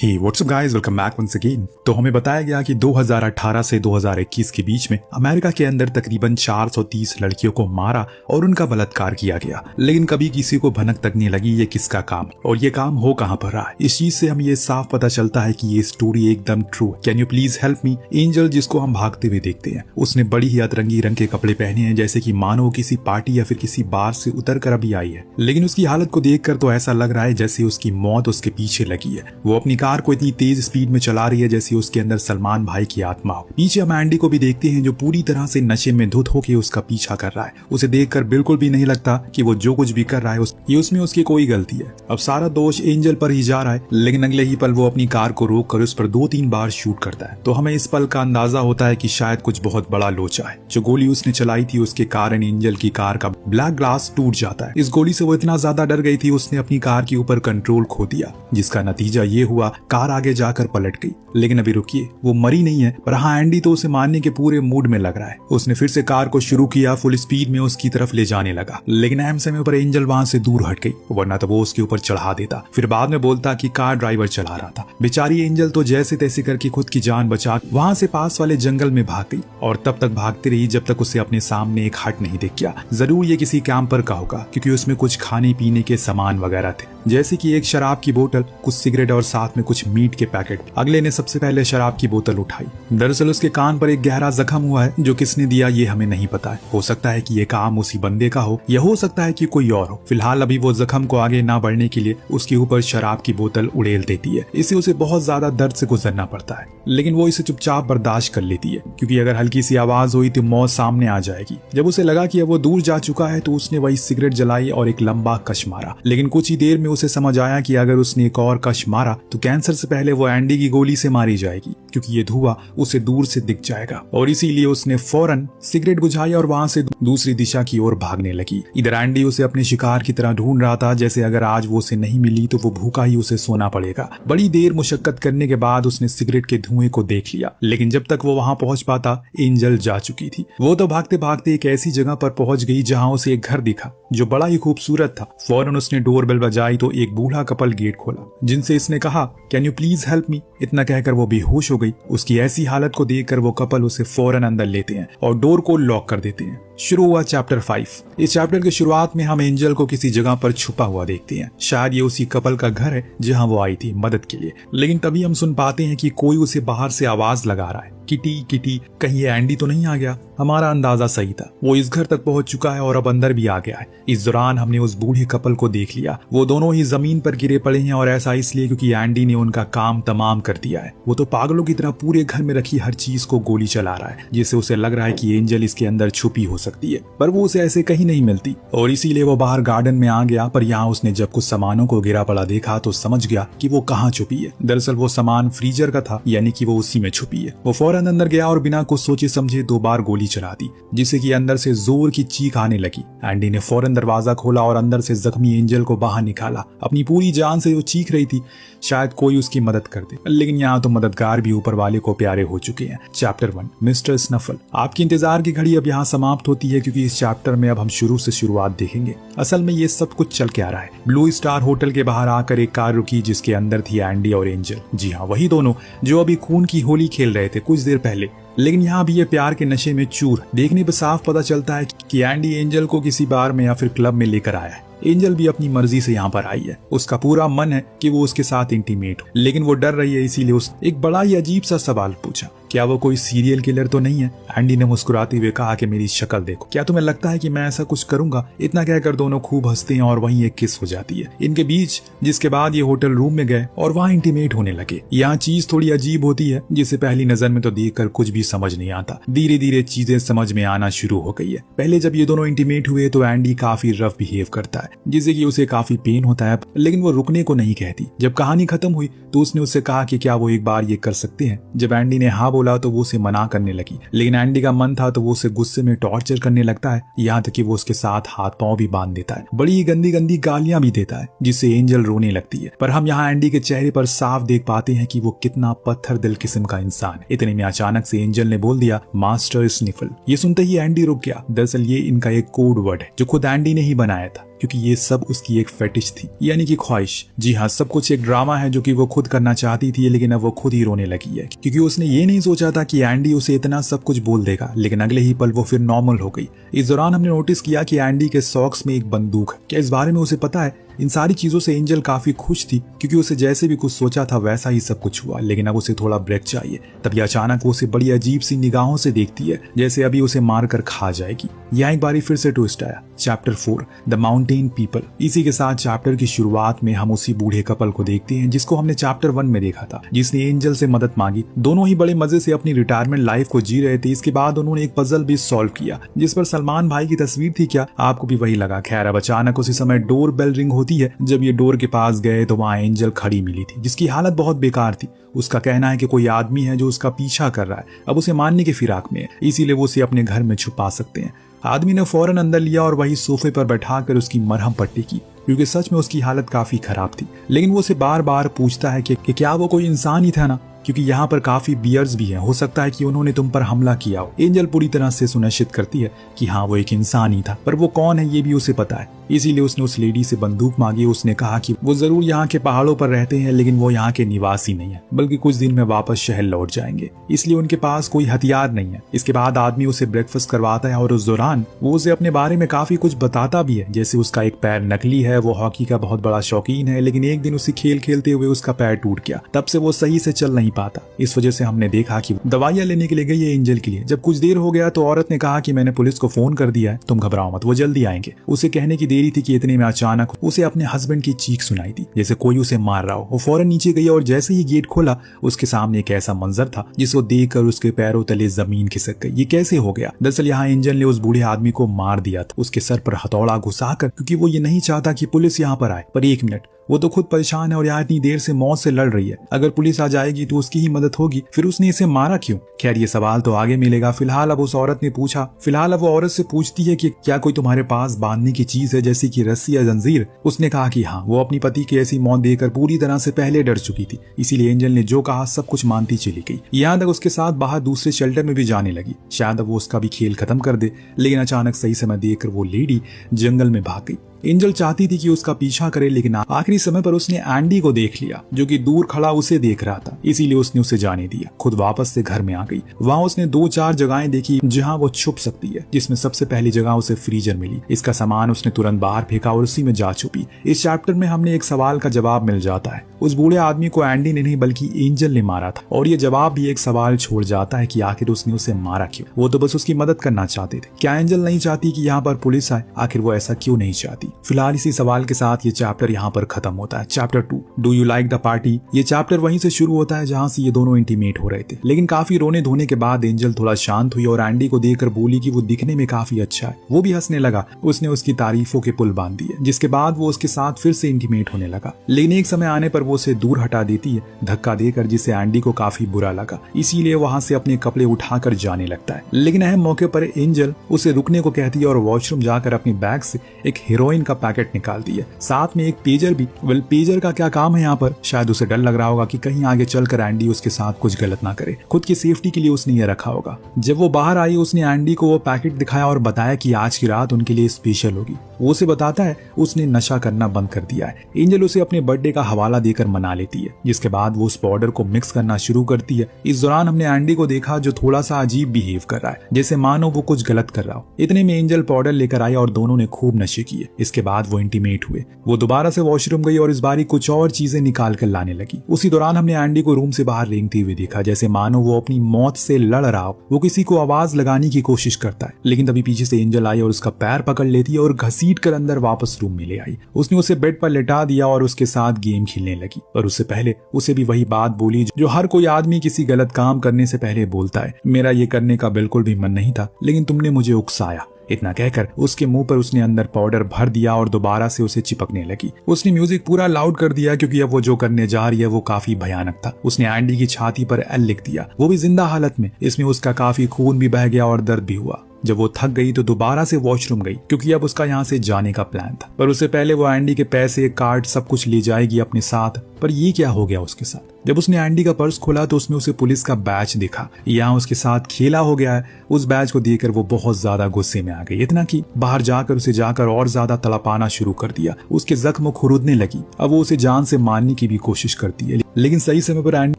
हे WhatsApp guys, welcome back once again. तो हमें बताया गया कि 2018 से 2021 के बीच में अमेरिका के अंदर तकरीबन 430 लड़कियों को मारा और उनका बलात्कार किया गया, लेकिन कभी किसी को भनक तक नहीं लगी ये किसका काम और ये काम हो कहां पर रहा है। इस चीज से हमें ये साफ पता चलता है कि ये स्टोरी एकदम true. Can you please help me. Angel, जिसको हम भागते हुए देखते हैं, उसने बड़ी ही अतरंगी रंग के कपड़े पहने हैं, जैसे कि मानो किसी पार्टी या फिर किसी बार से उतर कर अभी आई है, लेकिन उसकी हालत को देखकर तो ऐसा लग रहा है जैसे उसकी मौत उसके पीछे लगी है। वो अपनी कार को इतनी तेज स्पीड में चला रही है जैसे उसके अंदर सलमान भाई की आत्मा हो। पीछे हम एंडी को भी देखते हैं जो पूरी तरह से नशे में धुत होकर उसका पीछा कर रहा है। उसे देखकर बिल्कुल भी नहीं लगता कि वो जो कुछ भी कर रहा है ये उसमें उसकी कोई गलती है। अब सारा दोष एंजल पर ही जा रहा है, लेकिन अगले ही पल वो अपनी कार को रोक कर उस पर 2-3 बार शूट करता है। तो हमें इस पल का अंदाजा होता है कि शायद कुछ बहुत बड़ा लोचा है। जो गोली उसने चलाई थी उसके कारण एंजल की कार का ब्लैक ग्लास टूट जाता है। इस गोली से वो इतना ज्यादा डर गई थी उसने अपनी कार के ऊपर कंट्रोल खो दिया, जिसका नतीजा ये हुआ कार आगे जाकर पलट गई। लेकिन अभी रुकिए, वो मरी नहीं है, पर हाँ एंडी तो उसे मारने के पूरे मूड में लग रहा है। उसने फिर से कार को शुरू किया, फुल स्पीड में उसकी तरफ ले जाने लगा, लेकिन अहम समय पर एंजल वहां से दूर हट गई, वरना तो वो उसके ऊपर चढ़ा देता। फिर बाद में बोलता कि कार ड्राइवर चला रहा था। बेचारी एंजल तो जैसे तैसे करके खुद की जान बचा वहां से पास वाले जंगल में भाग गई और तब तक भागती रही जब तक उसे अपने सामने एक हट नहीं दिख गया। जरूर ये किसी कैंपर का होगा, क्योंकि उसमें कुछ खाने पीने के सामान वगैरह थे, जैसे कि एक शराब की बोतल, कुछ सिगरेट और साथ में कुछ मीट के पैकेट। अगले ने सबसे पहले शराब की बोतल उठाई। दरअसल उसके कान पर एक गहरा जख्म हुआ है, जो किसने दिया ये हमें नहीं पता है। हो सकता है कि ये काम उसी बंदे का हो या हो सकता है कि कोई और हो। फिलहाल अभी वो जख्म को आगे ना बढ़ने के लिए उसके ऊपर शराब की बोतल उड़ेल देती है। इससे उसे बहुत ज्यादा दर्द से गुजरना पड़ता है, लेकिन वो इसे चुपचाप बर्दाश्त कर लेती है, क्योंकि अगर हल्की सी आवाज हुई तो मौत सामने आ जाएगी। जब उसे लगा कि अब वो दूर जा चुका है तो उसने वही सिगरेट जलाई और एक लंबा कश मारा, लेकिन कुछ ही देर में उसे समझ आया कि अगर उसने एक और कश मारा तो कैंसर से पहले वो एंडी की गोली से मारी जाएगी, क्योंकि ये धुआं उसे दूर से दिख जाएगा। और इसीलिए उसने फौरन सिगरेट बुझाई और वहां से दूसरी दिशा की ओर भागने लगी। इधर एंडी उसे अपने शिकार की तरह ढूंढ रहा था, जैसे अगर आज वो उसे नहीं मिली तो वो भूखा ही उसे सोना पड़ेगा। बड़ी देर मुशक्कत करने के बाद उसने सिगरेट के धुएं को देख लिया, लेकिन जब तक वो वहां पहुंच पाता एंजल जा चुकी थी। वो तो भागते भागते एक ऐसी जगह पर पहुंच गई जहां उसे एक घर दिखा जो बड़ा ही खूबसूरत था। फौरन उसने डोरबेल बजाई तो एक बूढ़ा कपल गेट खोला, जिनसे इसने कहा can you please help me. इतना कहकर वो बेहोश हो गई। उसकी ऐसी हालत को देखकर वो कपल उसे फौरन अंदर लेते हैं और डोर को लॉक कर देते हैं। शुरू हुआ चैप्टर 5। इस चैप्टर की शुरुआत में हम एंजल को किसी जगह पर छुपा हुआ देखते हैं। शायद ये उसी कपल का घर है जहां वो आई थी मदद के लिए, लेकिन तभी हम सुन पाते हैं कि कोई उसे बाहर से आवाज लगा रहा है, किटी किटी, कहीं ये एंडी तो नहीं आ गया। हमारा अंदाजा सही था, वो इस घर तक पहुंच चुका है और अब अंदर भी आ गया है। इस दौरान हमने उस बूढ़े कपल को देख लिया। वो दोनों ही जमीन पर गिरे पड़े हैं और ऐसा इसलिए क्योंकि एंडी ने उनका काम तमाम कर दिया है। वो तो पागलों की तरह पूरे घर में रखी हर चीज को गोली चला रहा है, जिससे उसे लग रहा है कि एंजल इसके अंदर छुपी हो सकती है, पर वो उसे ऐसे कहीं नहीं मिलती और इसीलिए वो बाहर गार्डन में आ गया। पर यहाँ उसने जब कुछ सामानों को गिरा पड़ा देखा तो समझ गया कि वो कहाँ छुपी है। दरअसल वो सामान फ्रीजर का था, यानी कि वो उसी में छुपी है। वो फौरन अंदर गया और बिना कुछ सोचे समझे 2 बार गोली चला दी, जिससे कि अंदर से जोर की चीख आने लगी। एंडी ने फौरन दरवाजा खोला और अंदर से जख्मी एंजल को बाहर निकाला। अपनी पूरी जान से वो चीख रही थी, शायद कोई उसकी मदद कर दे, लेकिन यहाँ तो मददगार भी ऊपर वाले को प्यारे हो चुके हैं। Chapter 1 mister Snuffle. आपकी इंतजार की घड़ी अब यहाँ समाप्त होती है, क्योंकि इस चैप्टर में अब हम शुरू से शुरुआत देखेंगे। असल में ये सब कुछ चल के आ रहा है। ब्लू स्टार होटल के बाहर आकर एक कार रुकी, जिसके अंदर थी एंडी और एंजल। जी हाँ, वही दोनों जो अभी खून की होली खेल रहे थे कुछ देर पहले। लेकिन यहाँ भी ये प्यार के नशे में चूर। देखने पर साफ पता चलता है कि एंडी एंजल को किसी बार में या फिर क्लब में लेकर आया है। एंजल भी अपनी मर्जी से यहाँ पर आई है। उसका पूरा मन है कि वो उसके साथ इंटीमेट हो, लेकिन वो डर रही है, इसीलिए उस एक बड़ा ही अजीब सा सवाल पूछा, क्या वो कोई सीरियल किलर तो नहीं है। एंडी ने मुस्कुराते हुए कहा कि मेरी शक्ल देखो, क्या तुम्हें लगता है कि मैं ऐसा कुछ करूंगा। इतना कहकर दोनों खूब हंसते हैं और वहीं एक किस हो जाती है इनके बीच, जिसके बाद ये होटल रूम में गए और वहाँ इंटीमेट होने लगे। यहाँ चीज थोड़ी अजीब होती है, जिसे पहली नजर में तो देखकर कुछ भी समझ नहीं आता। धीरे धीरे चीजें समझ में आना शुरू हो गई है। पहले जब ये दोनों इंटीमेट हुए तो एंडी काफी रफ बिहेव करता है, जिससे कि उसे काफी पेन होता है, लेकिन वो रुकने को नहीं कहती। जब कहानी खत्म हुई तो उसने उससे कहा कि क्या वो एक बार ये कर सकते हैं। जब एंडी ने हाँ बोला तो वो उसे मना करने लगी, लेकिन एंडी का मन था तो वो उसे गुस्से में टॉर्चर करने लगता है, यहाँ तक कि वो उसके साथ हाथ पांव भी बांध देता है। बड़ी ही गंदी गंदी गालियां भी देता है, जिससे एंजल रोने लगती है। पर हम यहाँ एंडी के चेहरे पर साफ देख पाते हैं कि वो कितना पत्थर दिल किस्म का इंसान है। इतने में अचानक से एंजल ने बोल दिया, मास्टर स्निफल। ये सुनते ही एंडी रुक गया। दरअसल ये इनका एक कोड वर्ड है जो खुद एंडी ने ही बनाया था, क्योंकि ये सब उसकी एक फेटिश थी, यानी कि ख्वाहिश। जी हाँ, सब कुछ एक ड्रामा है जो कि वो खुद करना चाहती थी, लेकिन अब वो खुद ही रोने लगी है क्योंकि उसने ये नहीं सोचा था कि एंडी उसे इतना सब कुछ बोल देगा। लेकिन अगले ही पल वो फिर नॉर्मल हो गई। इस दौरान हमने नोटिस किया कि एंडी के सॉक्स में एक बंदूक है। क्या इस बारे में उसे पता है? इन सारी चीजों से एंजल काफी खुश थी क्योंकि उसे जैसे भी कुछ सोचा था वैसा ही सब कुछ हुआ। लेकिन अब उसे थोड़ा ब्रेक चाहिए। तभी अचानक वो उसे बड़ी अजीब सी निगाहों से देखती है, जैसे अभी उसे मार कर खा जाएगी। यहाँ एक बारी फिर से ट्विस्ट आया। Chapter 4 the mountain people. इसी के साथ चैप्टर की शुरुआत में हम उसी बूढ़े कपल को देखते हैं जिसको हमने चैप्टर 1 में देखा था, जिसने एंजल से मदद मांगी। दोनों ही बड़े मजे से अपनी रिटायरमेंट लाइफ को जी रहे थे। इसके बाद उन्होंने एक पजल भी सॉल्व किया जिस पर सलमान भाई की तस्वीर थी। क्या आपको भी वही लगा? खैर, अब अचानक उसी समय डोर बेल रिंग होती है। जब ये डोर के पास गए तो वहां एंजल खड़ी मिली थी जिसकी हालत बहुत बेकार थी। उसका कहना है कि कोई आदमी है जो उसका पीछा कर रहा है, अब उसे मारने की फिराक में है, इसीलिए वो उसे अपने घर में छुपा सकते हैं। आदमी ने फौरन अंदर लिया और वही सोफे पर बैठाकर उसकी मरहम पट्टी की क्योंकि सच में उसकी हालत काफी खराब थी। लेकिन वो उसे बार बार पूछता है कि क्या वो कोई इंसान ही था ना, क्योंकि यहाँ पर काफी बियर्स भी हैं, हो सकता है कि उन्होंने तुम पर हमला किया हो। एंजल पूरी तरह से सुनिश्चित करती है कि हाँ, वो एक इंसान ही था, पर वो कौन है ये भी उसे पता है। इसीलिए उसने उस लेडी से बंदूक मांगी। उसने कहा कि वो जरूर यहाँ के पहाड़ों पर रहते हैं, लेकिन वो यहाँ के निवासी नहीं है, बल्कि कुछ दिन में वापस शहर लौट जाएंगे, इसलिए उनके पास कोई हथियार नहीं है। इसके बाद आदमी उसे ब्रेकफास्ट करवाता है और उस दौरान वो उसे अपने बारे में काफी कुछ बताता भी है, जैसे उसका एक पैर नकली है, वो हॉकी का बहुत बड़ा शौकीन है, लेकिन एक दिन उसे खेल खेलते हुए उसका पैर टूट गया, तब से वो सही से चल नहीं पाता। इस वजह से हमने देखा कि दवाइयां लेने के लिए गई है एंजल के लिए। जब कुछ देर हो गया तो औरत ने कहा कि मैंने पुलिस को फोन कर दिया है, तुम घबराओ मत, वो जल्दी आएंगे। उसे कहने की देरी थी कि इतने में अचानक उसे अपने हस्बैंड की चीख सुनाई दी, जैसे कोई उसे मार रहा हो। वो फौरन नीचे गई और जैसे ही गेट खोला उसके सामने एक ऐसा मंजर था जिसको देखकर उसके पैरों तले जमीन खिसक गई। ये कैसे हो गया? दरअसल यहाँ एंजल ने उस बूढ़े आदमी को मार दिया था, उसके सर पर हथौड़ा घुसाकर, क्योंकि वो ये नहीं चाहता कि पुलिस यहाँ पर आए। पर एक मिनट, वो तो खुद परेशान है और यहाँ इतनी देर से मौत से लड़ रही है। अगर पुलिस आ जाएगी तो उसकी ही मदद होगी, फिर उसने इसे मारा क्यों? खैर, ये सवाल तो आगे मिलेगा। फिलहाल अब उस औरत ने पूछा, फिलहाल अब वो औरत से पूछती है कि क्या कोई तुम्हारे पास बांधने की चीज है, जैसे कि रस्सी या जंजीर? उसने कहा कि हाँ, वो अपनी पति की ऐसी मौत देकर पूरी तरह से पहले डर चुकी थी, इसीलिए एंजल ने जो कहा सब कुछ मानती चली गई। यहाँ तक उसके साथ बाहर दूसरे शेल्टर में भी जाने लगी, शायद अब वो उसका भी खेल खत्म कर दे। लेकिन अचानक सही समय देखकर वो लेडी जंगल में भाग गई। एंजल चाहती थी कि उसका पीछा करे, लेकिन आखिरी समय पर उसने एंडी को देख लिया जो कि दूर खड़ा उसे देख रहा था, इसीलिए उसने उसे जाने दिया। खुद वापस से घर में आ गई। वहां उसने 2-4 जगहें देखी जहां वो छुप सकती है, जिसमें सबसे पहली जगह उसे फ्रीजर मिली। इसका सामान उसने तुरंत बाहर फेंका और उसी में जा छुपी। इस चैप्टर में हमने एक सवाल का जवाब मिल जाता है। उस बूढ़े आदमी को एंडी ने नहीं बल्कि एंजल ने मारा था, और ये जवाब भी एक सवाल छोड़ जाता है कि आखिर उसने उसे मारा क्यों? वो तो बस उसकी मदद करना चाहते थे। क्या एंजल नहीं चाहती कि यहाँ पर पुलिस आए? आखिर वो ऐसा क्यों नहीं चाहती? फिलहाल इसी सवाल के साथ ये चैप्टर यहाँ पर खत्म होता है। Chapter 2 do you like the party. ये चैप्टर वहीं से शुरू होता है जहाँ से ये दोनों इंटीमेट हो रहे थे, लेकिन काफी रोने धोने के बाद एंजल थोड़ा शांत हुई और एंडी को देखकर बोली कि वो दिखने में काफी अच्छा है। वो भी हंसने लगा। उसने उसकी तारीफों के पुल बांध दिए, जिसके बाद वो उसके साथ फिर से इंटीमेट होने लगा। लेकिन एक समय आने पर वो उसे दूर हटा देती है धक्का देकर, जिससे एंडी को काफी बुरा लगा, इसीलिए वहां से अपने कपड़े उठाकर जाने लगता है। लेकिन अहम मौके पर एंजल उसे रुकने को कहती है और वॉशरूम जाकर अपनी बैग से एक हेरोइन का पैकेट निकालती है, साथ में एक पेजर भी। पेजर का क्या काम है यहाँ पर? शायद उसे डर लग रहा होगा कि कहीं आगे चलकर एंडी उसके साथ कुछ गलत ना करे। खुद की सेफ्टी के लिए उसने ये रखा होगा। जब वो बाहर आई उसने एंडी को वो पैकेट दिखाया और बताया कि आज की रात उनके लिए स्पेशल होगी। वो उसे बताता है उसने नशा करना बंद कर दिया है। एंजल उसे अपने बर्थडे का हवाला देकर मना लेती है, जिसके बाद वो उस पाउडर को मिक्स करना शुरू करती है। इस दौरान हमने एंडी को देखा जो थोड़ा सा अजीब बिहेव कर रहा है, जैसे मानो वो कुछ गलत कर रहा हो। इतने में एंजल पाउडर लेकर आई और दोनों ने खूब नशे किए। इसके बाद वो इंटीमेट हुए। वो दोबारा से वॉशरूम गई और इस बारी कुछ और चीजें निकाल कर लाने लगी। उसी दौरान हमने एंडी को रूम से बाहर रेंगते हुए देखा, जैसे मानो वो अपनी मौत से लड़ रहा हो। वो किसी को आवाज लगाने की कोशिश करता है, लेकिन तभी पीछे से एंजल आई और उसका पैर पकड़ लेती है और घसीट कर अंदर वापस रूम में ले आई। उसने उसे बेड पर लेटा दिया और उसके साथ गेम खेलने लगी, पर उससे पहले उसे भी वही बात बोली जो हर कोई आदमी किसी गलत काम करने से पहले बोलता है, मेरा ये करने का बिल्कुल भी मन नहीं था, लेकिन तुमने मुझे उकसाया। इतना कहकर उसके मुंह पर उसने अंदर पाउडर भर दिया और दोबारा से उसे चिपकने लगी। उसने म्यूजिक पूरा लाउड कर दिया क्योंकि अब वो जो करने जा रही है वो काफी भयानक था। उसने एंडी की छाती पर एल लिख दिया, वो भी जिंदा हालत में। इसमें उसका काफी खून भी बह गया और दर्द भी हुआ। जब वो थक गई तो दोबारा से वॉशरूम गई क्योंकि अब उसका यहाँ से जाने का प्लान था, पर उससे पहले वो एंडी के पैसे, कार्ड सब कुछ ले जाएगी अपने साथ। पर ये क्या हो गया उसके साथ? जब उसने एंडी का पर्स खोला तो उसमें उसे पुलिस का बैच दिखा। यहाँ उसके साथ खेला हो गया है। उस बैच को देखकर वो बहुत ज्यादा गुस्से में आ गई, इतना कि बाहर जाकर उसे जाकर और ज्यादा तड़पाना शुरू कर दिया। उसके जख्म खुरुदने लगी। अब वो उसे जान से मारने की भी कोशिश करती है, लेकिन सही समय पर एंडी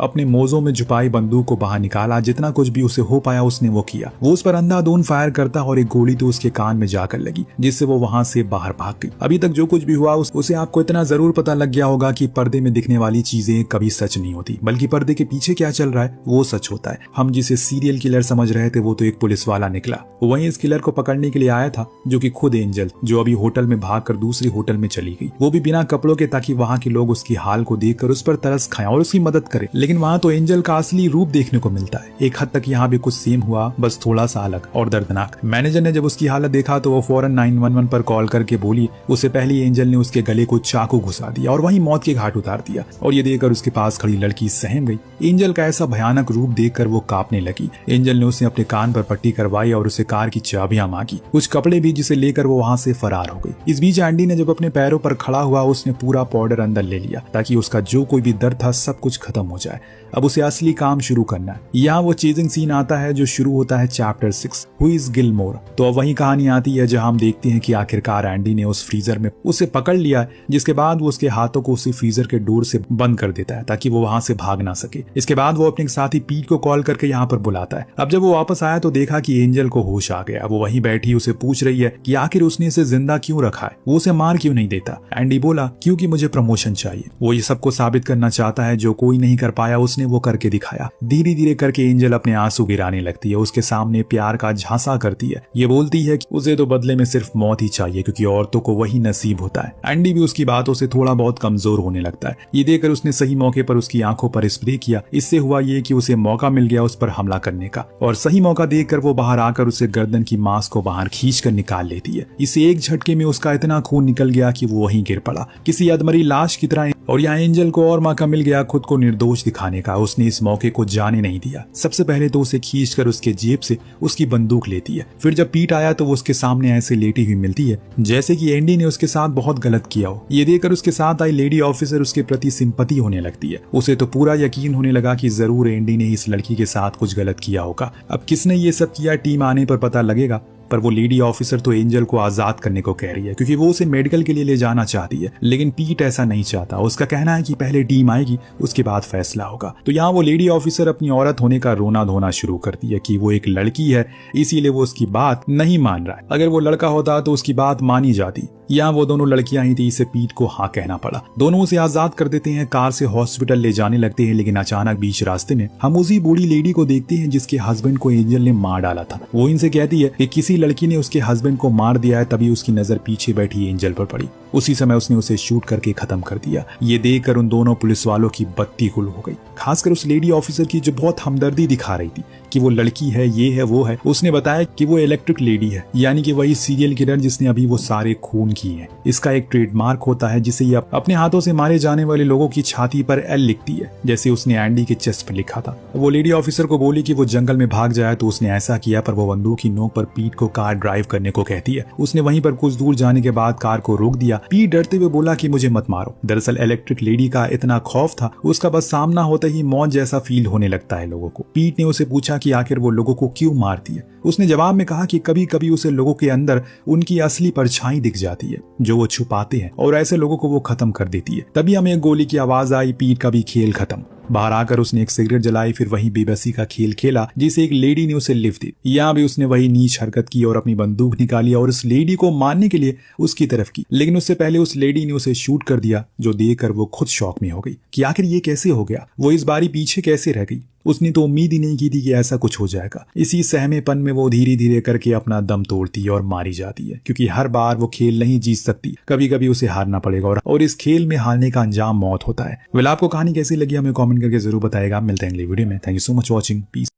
अपने मोजों में छुपाई बंदूक को बाहर निकाला। जितना कुछ भी उसे हो पाया उसने वो किया। वो उस पर अंधाधुंध फायर करता और एक गोली तो उसके कान में जाकर लगी, जिससे वो वहां से बाहर भाग गई। अभी तक जो कुछ भी हुआ उसे आपको इतना जरूर पता लग गया होगा कि पर्दे में दिखने वाली चीजें कभी सच नहीं होती, बल्कि पर्दे के पीछे क्या चल रहा है वो सच होता है। हम जिसे सीरियल किलर समझ रहे थे वो तो एक पुलिस वाला निकला। वहीं इस किलर को पकड़ने के लिए आया था, जो कि खुद एंजल, जो अभी होटल में भागकर दूसरी होटल में चली गई, वो भी बिना कपड़ों के, ताकि वहां के लोग उसकी हाल को देखकर उस पर तरस खाएं और उसकी मदद करें। लेकिन वहां तो एंजल का असली रूप देखने को मिलता है। एक हद तक यहाँ भी कुछ सेम हुआ, बस थोड़ा सा अलग और दर्दनाक। मैनेजर ने जब उसकी हालत देखा तो वो फौरन 911 पर कॉल करके बोली उससे पहले एंजल ने उसके गले को चाकू घुसा दिया और वहीं मौत के घाट उतार दिया। और ये देखकर उसके पास खड़ी लड़की सहम गई। एंजल का ऐसा भयानक रूप देखकर वो कांपने लगी। एंजल ने उसे अपने कान पर पट्टी करवाई और उसे कार की चाबियां मांगी, कुछ कपड़े भी, जिसे लेकर वो वहां से फरार हो गई। इस बीच एंडी ने जब अपने पैरों पर खड़ा हुआ उसने पूरा पाउडर अंदर ले लिया, ताकि उसका जो कोई भी दर्द था सब कुछ खत्म हो जाए। अब उसे असली काम शुरू करना है। यहाँ वो चेजिंग सीन आता है जो शुरू होता है चैप्टर 6 हु इज गिलमोर। तो अब वही कहानी आती है जहां हम देखते हैं कि आखिरकार एंडी ने उस फ्रीजर में उसे पकड़ लिया, जिसके बाद वो उसके हाथों को उसी फ्रीजर के डोर से बंद कर देता है ताकि वो वहां से भाग ना सके। इसके बाद वो अपने साथी पीट को कॉल करके यहाँ पर बुलाता है। अब जब वो वापस आया तो देखा कि एंजल को होश आ गया। वो वहीं बैठी उसे पूछ रही है कि आखिर उसने इसे जिंदा क्यों रखा है, वो उसे मार क्यों नहीं देता। एंडी बोला क्योंकि मुझे प्रमोशन चाहिए। वो ये सबको साबित करना चाहता है जो कोई नहीं कर पाया, उसने वो करके दिखाया। धीरे धीरे करके एंजल अपने आंसू गिराने लगती है, उसके सामने प्यार का झांसा करती है। ये बोलती है कि उसे तो बदले में सिर्फ मौत ही चाहिए, क्योंकि औरतों को वही नसीब होता है। एंडी भी उसकी बातों से थोड़ा बहुत कमजोर होने लगता है। ये देखकर उसने सही मौके पर उसकी आंखों पर स्प्रे किया। इससे हुआ ये कि उसे मौका मिल गया उस पर हमला करने का, और सही मौका देखकर वो बाहर आकर उसे गर्दन की मांस को बाहर खींचकर निकाल लेती है। इसे एक झटके में उसका इतना खून निकल गया कि वो वहीं गिर पड़ा किसी अधमरी लाश की तरह। और यहाँ एंजल को और मौका मिल गया खुद को निर्दोष दिखाने का। उसने इस मौके को जाने नहीं दिया। सबसे पहले तो उसे खींचकर उसके जेब से उसकी बंदूक लेती है। फिर जब पीट आया तो वो उसके सामने ऐसे लेटी हुई मिलती है जैसे कि एंडी ने उसके साथ बहुत गलत किया हो। ये देखकर उसके साथ आई लेडी ऑफिसर उसके प्रति सिंपैथी होने लगती है। उसे तो पूरा यकीन होने लगा कि जरूर एंडी ने इस लड़की के साथ कुछ गलत किया होगा। अब किसने ये सब किया टीम आने पर पता लगेगा। पर वो लेडी ऑफिसर तो एंजल को आजाद करने को कह रही है, क्योंकि वो उसे मेडिकल के लिए ले जाना चाहती है। लेकिन पीट ऐसा नहीं चाहता। उसका कहना है कि पहले टीम आएगी उसके बाद फैसला होगा। तो यहाँ वो लेडी ऑफिसर अपनी औरत होने का रोना धोना शुरू करती है कि वो एक लड़की है, इसीलिए वो उसकी बात नहीं मान रहा है। अगर वो लड़का होता तो उसकी बात मानी जाती। यहाँ वो दोनों लड़कियां ही थी, इसे पीट को हाँ कहना पड़ा। दोनों उसे आजाद कर देते हैं, कार से हॉस्पिटल ले जाने लगते हैं। लेकिन अचानक बीच रास्ते में हम उसी बूढ़ी लेडी को देखते हैं जिसके हस्बैंड को एंजल ने मार डाला था। वो इनसे कहती है कि किसी लड़की ने उसके हस्बैंड को मार दिया है, तभी उसकी नजर पीछे बैठी एंजल पर पड़ी। उसी समय उसने उसे शूट करके खत्म कर दिया। ये देखकर उन दोनों पुलिस वालों की बत्ती गुल हो गई, खासकर उस लेडी ऑफिसर की जो बहुत हमदर्दी दिखा रही थी कि वो लड़की है, ये है, वो है। उसने बताया कि वो इलेक्ट्रिक लेडी है, यानी कि वही सीरियल किलर जिसने अभी वो सारे खून किए हैं। इसका एक ट्रेडमार्क होता है जिसे ये अपने हाथों से मारे जाने वाले लोगों की छाती पर एल लिखती है, जैसे उसने एंडी के चेस्ट पर लिखा था। वो लेडी ऑफिसर को बोली कि वो जंगल में भाग जाए, तो उसने ऐसा किया। पर वो बंदूक की नोक पर पीट को कार ड्राइव करने को कहती है। उसने वहीं पर कुछ दूर जाने के बाद कार को रोक दिया। पीट डरते हुए बोला कि मुझे मत मारो। दरअसल इलेक्ट्रिक लेडी का इतना खौफ था, उसका बस सामना होते ही मौत जैसा फील होने लगता है लोगों को। पीट ने उसे पूछा कि आखिर वो लोगों को क्यों मारती है। उसने जवाब में कहा कि कभी कभी उसे लोगों के अंदर उनकी असली परछाई दिख जाती है जो वो छुपाते हैं, और ऐसे लोगों को वो खत्म कर देती है। तभी हमें एक गोली की आवाज आई। पीट का भी खेल खत्म। बाहर आकर उसने एक सिगरेट जलाई, फिर वही बेबसी का खेल खेला जिसे एक लेडी ने उसे लिफ्ट दी। यहाँ भी उसने वही नीच हरकत की और अपनी बंदूक निकाली और उस लेडी को मारने के लिए उसकी तरफ की। लेकिन उससे पहले उस लेडी ने उसे शूट कर दिया, जो देखकर वो खुद शॉक में हो गई कि आखिर ये कैसे हो गया। वो इस बारी पीछे कैसे रह गई। उसने तो उम्मीद ही नहीं की थी कि ऐसा कुछ हो जाएगा। इसी सहमेपन में वो धीरे धीरे करके अपना दम तोड़ती है और मारी जाती है, क्योंकि हर बार वो खेल नहीं जीत सकती। कभी कभी उसे हारना पड़ेगा, और इस खेल में हारने का अंजाम मौत होता है। वेल, आपको कहानी कैसी लगी हमें कमेंट करके जरूर बताएगा। मिलते हैं अगली वीडियो में। Thank you so much watching. Piece.